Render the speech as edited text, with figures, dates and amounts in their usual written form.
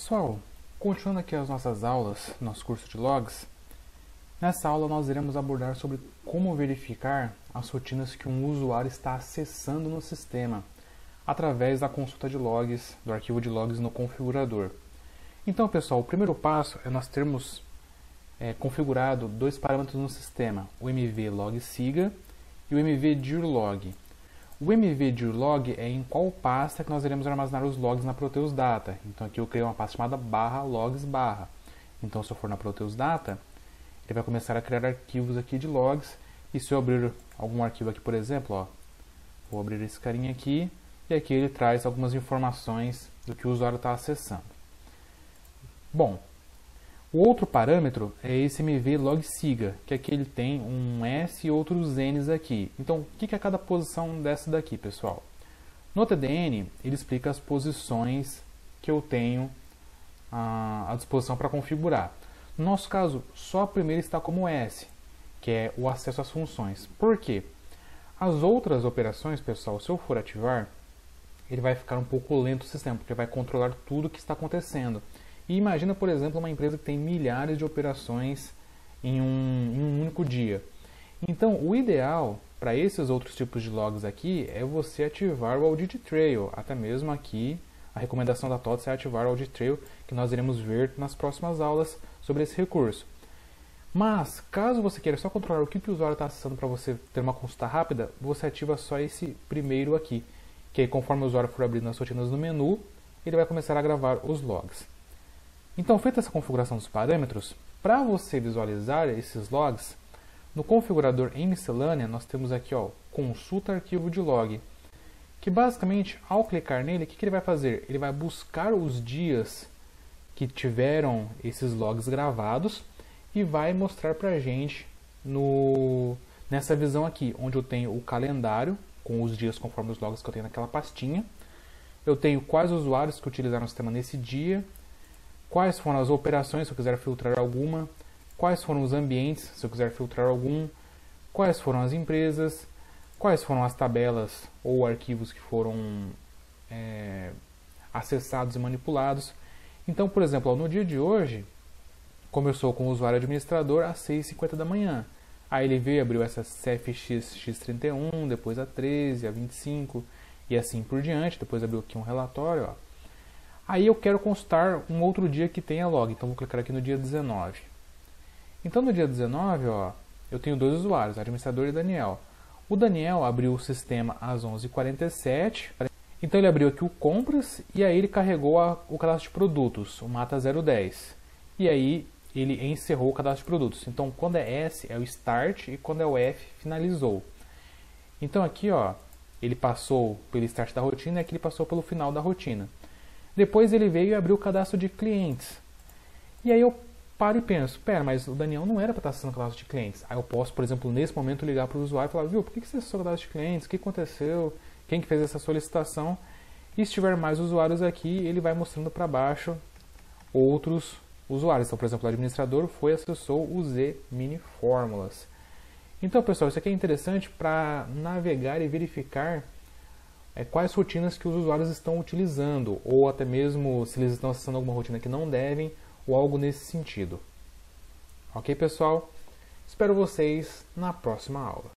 Pessoal, continuando aqui as nossas aulas, nosso curso de logs, nessa aula nós iremos abordar sobre como verificar as rotinas que um usuário está acessando no sistema, através da consulta de logs, do arquivo de logs no configurador. Então, pessoal, o primeiro passo é nós termos configurado dois parâmetros no sistema, o mv-log-siga e o mv-dirlog. O mv-dirlog é em qual pasta que nós iremos armazenar os logs na Proteus Data. Então aqui eu criei uma pasta chamada /logs/. Então se eu for na Proteus Data, ele vai começar a criar arquivos aqui de logs. E se eu abrir algum arquivo aqui, por exemplo, ó, vou abrir esse carinha aqui, e aqui ele traz algumas informações do que o usuário está acessando. Bom, o outro parâmetro é esse mv-log-siga, que aqui ele tem um S e outros N's aqui. Então, o que é cada posição dessa daqui, pessoal? No TDN, ele explica as posições que eu tenho à disposição para configurar. No nosso caso, só a primeira está como S, que é o acesso às funções. Por quê? As outras operações, pessoal, se eu for ativar, ele vai ficar um pouco lento o sistema, porque vai controlar tudo o que está acontecendo. E imagina, por exemplo, uma empresa que tem milhares de operações em um único dia. Então, o ideal para esses outros tipos de logs aqui é você ativar o Audit Trail. Até mesmo aqui, a recomendação da TOTS é ativar o Audit Trail, que nós iremos ver nas próximas aulas sobre esse recurso. Mas, caso você queira só controlar o que o usuário está acessando para você ter uma consulta rápida, você ativa só esse primeiro aqui, que aí, conforme o usuário for abrindo as rotinas no menu, ele vai começar a gravar os logs. Então, feita essa configuração dos parâmetros, para você visualizar esses logs, no configurador em miscelânea, nós temos aqui, ó, consulta arquivo de log, que basicamente, ao clicar nele, o que ele vai fazer? Ele vai buscar os dias que tiveram esses logs gravados e vai mostrar para a gente nessa visão aqui, onde eu tenho o calendário, com os dias conforme os logs que eu tenho naquela pastinha. Eu tenho quais usuários que utilizaram o sistema nesse dia, quais foram as operações, se eu quiser filtrar alguma, quais foram os ambientes, se eu quiser filtrar algum, quais foram as empresas, quais foram as tabelas ou arquivos que foram acessados e manipulados. Então, por exemplo, no dia de hoje, começou com o usuário administrador às 6h50 da manhã. Aí ele veio e abriu essa CFX X31, depois a 13, a 25 e assim por diante. Depois abriu aqui um relatório, ó. Aí eu quero consultar um outro dia que tenha log, então vou clicar aqui no dia 19. Então no dia 19, ó, eu tenho dois usuários, administrador e Daniel. O Daniel abriu o sistema às 11h47, então ele abriu aqui o compras e aí ele carregou o cadastro de produtos, o Mata 010. E aí ele encerrou o cadastro de produtos. Então quando é S é o Start e quando é o F finalizou. Então aqui, ó, ele passou pelo Start da rotina e aqui ele passou pelo final da rotina. Depois ele veio e abriu o cadastro de clientes. E aí eu paro e penso, pera, mas o Daniel não era para estar acessando o cadastro de clientes. Aí eu posso, por exemplo, nesse momento ligar para o usuário e falar, viu, por que você acessou o cadastro de clientes? O que aconteceu? Quem que fez essa solicitação? E se tiver mais usuários aqui, ele vai mostrando para baixo outros usuários. Então, por exemplo, o administrador foi e acessou o Z Mini Fórmulas. Então, pessoal, isso aqui é interessante para navegar e verificar quais rotinas que os usuários estão utilizando, ou até mesmo se eles estão acessando alguma rotina que não devem, ou algo nesse sentido. Ok, pessoal? Espero vocês na próxima aula.